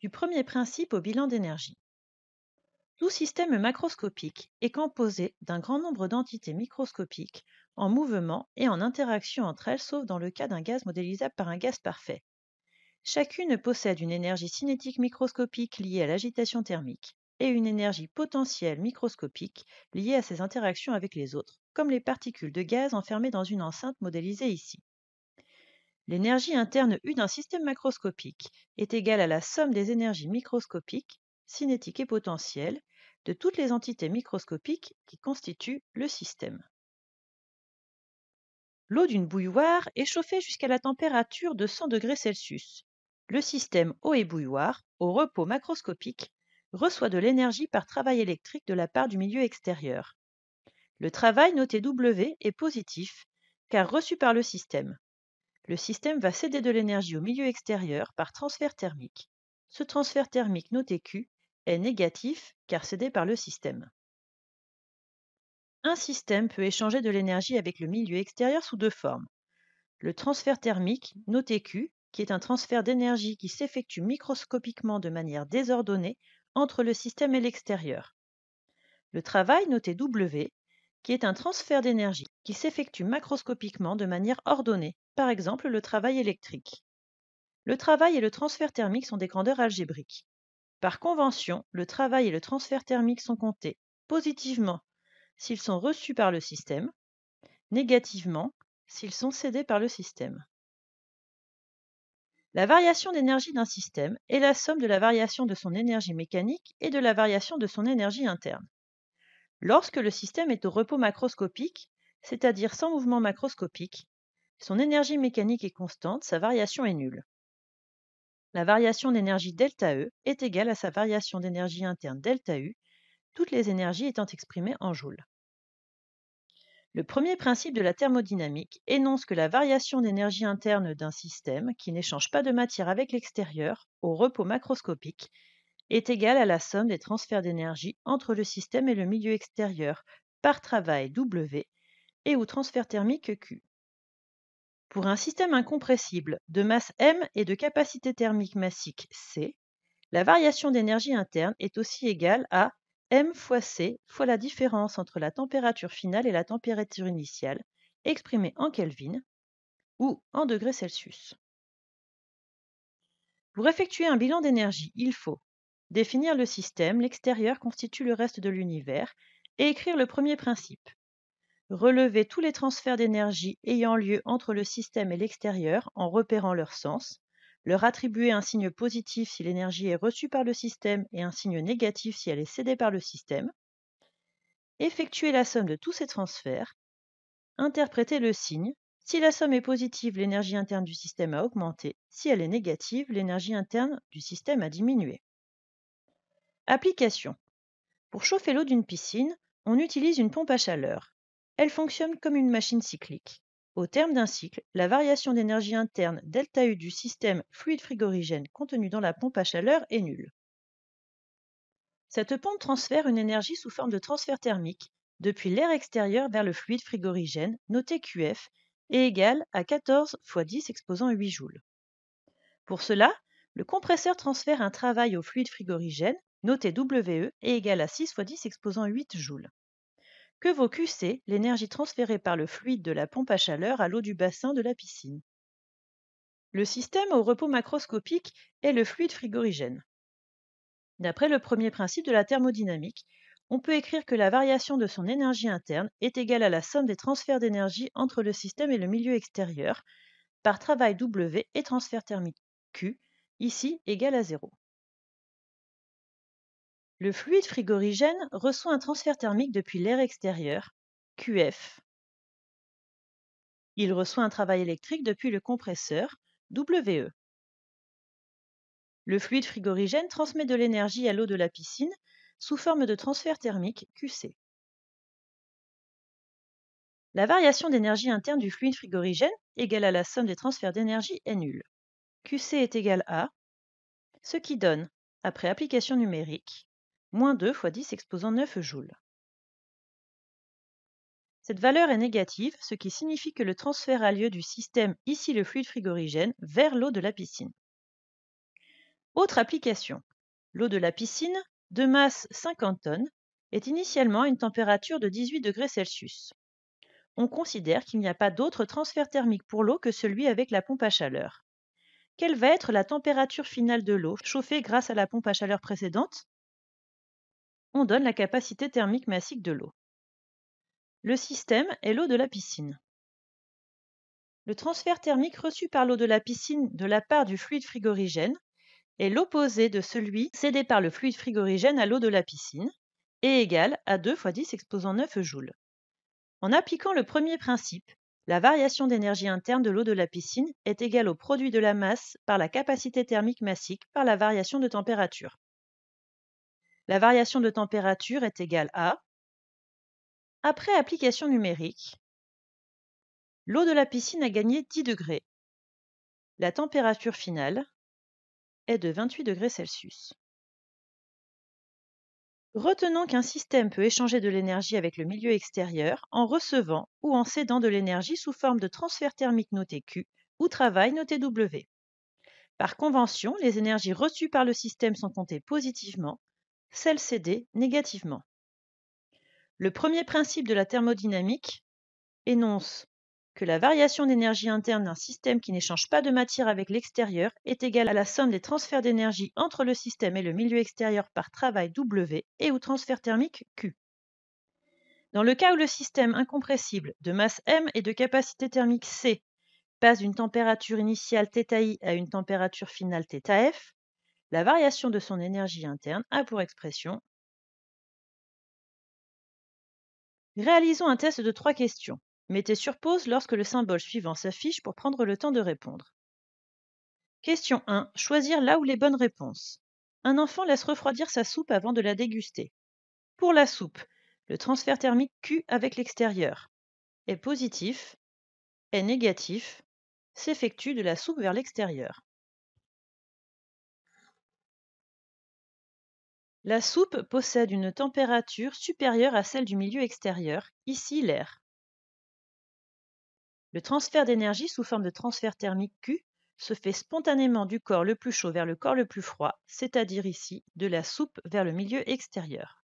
Du premier principe au bilan d'énergie. Tout système macroscopique est composé d'un grand nombre d'entités microscopiques en mouvement et en interaction entre elles, sauf dans le cas d'un gaz modélisable par un gaz parfait. Chacune possède une énergie cinétique microscopique liée à l'agitation thermique et une énergie potentielle microscopique liée à ses interactions avec les autres, comme les particules de gaz enfermées dans une enceinte modélisée ici. L'énergie interne U d'un système macroscopique est égale à la somme des énergies microscopiques, cinétiques et potentielles de toutes les entités microscopiques qui constituent le système. L'eau d'une bouilloire est chauffée jusqu'à la température de 100 degrés Celsius. Le système eau et bouilloire, au repos macroscopique, reçoit de l'énergie par travail électrique de la part du milieu extérieur. Le travail noté W est positif car reçu par le système. Le système va céder de l'énergie au milieu extérieur par transfert thermique. Ce transfert thermique noté Q est négatif car cédé par le système. Un système peut échanger de l'énergie avec le milieu extérieur sous deux formes. Le transfert thermique, noté Q, qui est un transfert d'énergie qui s'effectue microscopiquement de manière désordonnée entre le système et l'extérieur. Le travail, noté W, qui est un transfert d'énergie qui s'effectue macroscopiquement de manière ordonnée, par exemple le travail électrique. Le travail et le transfert thermique sont des grandeurs algébriques. Par convention, le travail et le transfert thermique sont comptés positivement s'ils sont reçus par le système, négativement s'ils sont cédés par le système. La variation d'énergie d'un système est la somme de la variation de son énergie mécanique et de la variation de son énergie interne. Lorsque le système est au repos macroscopique, c'est-à-dire sans mouvement macroscopique, son énergie mécanique est constante, sa variation est nulle. La variation d'énergie ΔE est égale à sa variation d'énergie interne ΔU, toutes les énergies étant exprimées en joules. Le premier principe de la thermodynamique énonce que la variation d'énergie interne d'un système qui n'échange pas de matière avec l'extérieur, au repos macroscopique, est égale à la somme des transferts d'énergie entre le système et le milieu extérieur par travail W et ou transfert thermique Q. Pour un système incompressible de masse M et de capacité thermique massique C, la variation d'énergie interne est aussi égale à m fois c fois la différence entre la température finale et la température initiale, exprimée en Kelvin ou en degrés Celsius. Pour effectuer un bilan d'énergie, il faut définir le système, l'extérieur constitue le reste de l'univers, et écrire le premier principe. Relever tous les transferts d'énergie ayant lieu entre le système et l'extérieur en repérant leur sens, leur attribuer un signe positif si l'énergie est reçue par le système et un signe négatif si elle est cédée par le système, effectuer la somme de tous ces transferts, interpréter le signe. Si la somme est positive, l'énergie interne du système a augmenté. Si elle est négative, l'énergie interne du système a diminué. Application. Pour chauffer l'eau d'une piscine, on utilise une pompe à chaleur. Elle fonctionne comme une machine cyclique. Au terme d'un cycle, la variation d'énergie interne ΔU du système fluide frigorigène contenu dans la pompe à chaleur est nulle. Cette pompe transfère une énergie sous forme de transfert thermique depuis l'air extérieur vers le fluide frigorigène, noté QF, est égal à 14 fois 10 exposant 8 joules. Pour cela, le compresseur transfère un travail au fluide frigorigène, noté WE, est égal à 6 fois 10 exposant 8 joules. Que vaut QC, l'énergie transférée par le fluide de la pompe à chaleur à l'eau du bassin de la piscine? Le système au repos macroscopique est le fluide frigorigène. D'après le premier principe de la thermodynamique, on peut écrire que la variation de son énergie interne est égale à la somme des transferts d'énergie entre le système et le milieu extérieur par travail W et transfert thermique Q, ici égal à 0. Le fluide frigorigène reçoit un transfert thermique depuis l'air extérieur, QF. Il reçoit un travail électrique depuis le compresseur, WE. Le fluide frigorigène transmet de l'énergie à l'eau de la piscine sous forme de transfert thermique, QC. La variation d'énergie interne du fluide frigorigène, égale à la somme des transferts d'énergie, est nulle. QC est égal à, ce qui donne, après application numérique, moins 2 fois 10 exposant 9 joules. Cette valeur est négative, ce qui signifie que le transfert a lieu du système, ici le fluide frigorigène, vers l'eau de la piscine. Autre application. L'eau de la piscine, de masse 50 tonnes, est initialement à une température de 18 degrés Celsius. On considère qu'il n'y a pas d'autre transfert thermique pour l'eau que celui avec la pompe à chaleur. Quelle va être la température finale de l'eau chauffée grâce à la pompe à chaleur précédente? On donne la capacité thermique massique de l'eau. Le système est l'eau de la piscine. Le transfert thermique reçu par l'eau de la piscine de la part du fluide frigorigène est l'opposé de celui cédé par le fluide frigorigène à l'eau de la piscine et égal à 2 fois 10 exposant 9 joules. En appliquant le premier principe, la variation d'énergie interne de l'eau de la piscine est égale au produit de la masse par la capacité thermique massique par la variation de température. La variation de température est égale à, après application numérique, l'eau de la piscine a gagné 10 degrés. La température finale est de 28 degrés Celsius. Retenons qu'un système peut échanger de l'énergie avec le milieu extérieur en recevant ou en cédant de l'énergie sous forme de transfert thermique noté Q ou travail noté W. Par convention, les énergies reçues par le système sont comptées positivement, celles cédées négativement. Le premier principe de la thermodynamique énonce que la variation d'énergie interne d'un système qui n'échange pas de matière avec l'extérieur est égale à la somme des transferts d'énergie entre le système et le milieu extérieur par travail W et ou transfert thermique Q. Dans le cas où le système incompressible de masse M et de capacité thermique C passe d'une température initiale θI à une température finale θF, la variation de son énergie interne a pour expression. Réalisons un test de 3 questions. Mettez sur pause lorsque le symbole suivant s'affiche pour prendre le temps de répondre. Question 1. Choisir là où les bonnes réponses. Un enfant laisse refroidir sa soupe avant de la déguster. Pour la soupe, le transfert thermique Q avec l'extérieur est positif, est négatif, s'effectue de la soupe vers l'extérieur. La soupe possède une température supérieure à celle du milieu extérieur, ici l'air. Le transfert d'énergie sous forme de transfert thermique Q se fait spontanément du corps le plus chaud vers le corps le plus froid, c'est-à-dire ici de la soupe vers le milieu extérieur.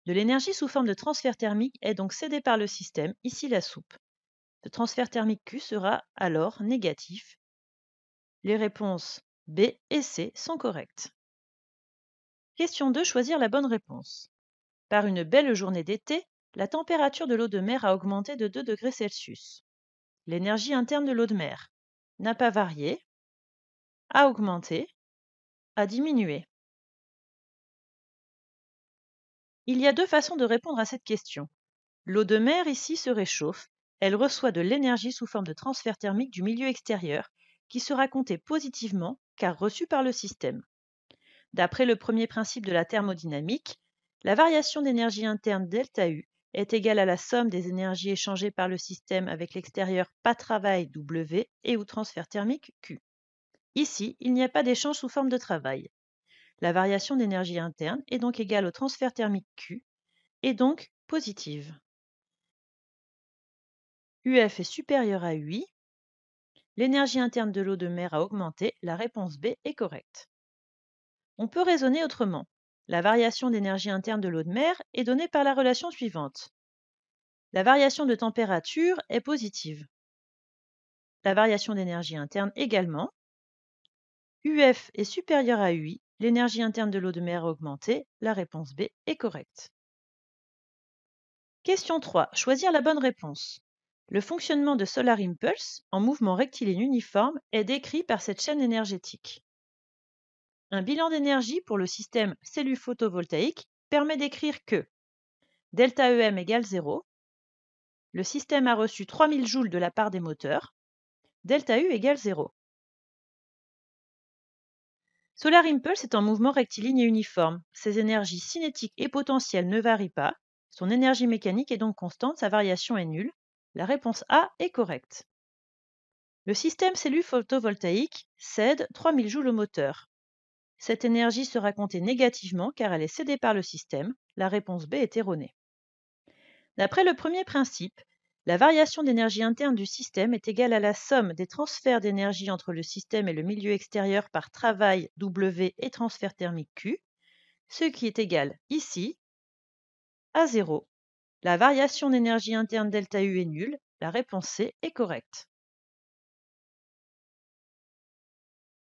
De l'énergie sous forme de transfert thermique est donc cédée par le système, ici la soupe. Le transfert thermique Q sera alors négatif. Les réponses B et C sont correctes. Question 2. Choisir la bonne réponse. Par une belle journée d'été, la température de l'eau de mer a augmenté de 2 degrés Celsius. L'énergie interne de l'eau de mer n'a pas varié, a augmenté, a diminué. Il y a 2 façons de répondre à cette question. L'eau de mer ici se réchauffe, elle reçoit de l'énergie sous forme de transfert thermique du milieu extérieur, qui sera comptée positivement car reçue par le système. D'après le premier principe de la thermodynamique, la variation d'énergie interne ΔU est égale à la somme des énergies échangées par le système avec l'extérieur pas travail W et ou transfert thermique Q. Ici, il n'y a pas d'échange sous forme de travail. La variation d'énergie interne est donc égale au transfert thermique Q et donc positive. UF est supérieur à UI. L'énergie interne de l'eau de mer a augmenté. La réponse B est correcte. On peut raisonner autrement. La variation d'énergie interne de l'eau de mer est donnée par la relation suivante. La variation de température est positive. La variation d'énergie interne également. UF est supérieur à UI. L'énergie interne de l'eau de mer a augmenté. La réponse B est correcte. Question 3. Choisir la bonne réponse. Le fonctionnement de Solar Impulse, en mouvement rectiligne uniforme, est décrit par cette chaîne énergétique. Un bilan d'énergie pour le système cellule photovoltaïque permet d'écrire que ΔEM égale 0, le système a reçu 3000 joules de la part des moteurs, ΔU égale 0. Solar Impulse est en mouvement rectiligne et uniforme. Ses énergies cinétiques et potentielles ne varient pas. Son énergie mécanique est donc constante, sa variation est nulle. La réponse A est correcte. Le système cellule photovoltaïque cède 3000 joules au moteur. Cette énergie sera comptée négativement car elle est cédée par le système. La réponse B est erronée. D'après le premier principe, La variation d'énergie interne du système est égale à la somme des transferts d'énergie entre le système et le milieu extérieur par travail W et transfert thermique Q, ce qui est égal ici à 0. La variation d'énergie interne ΔU est nulle. La réponse C est correcte.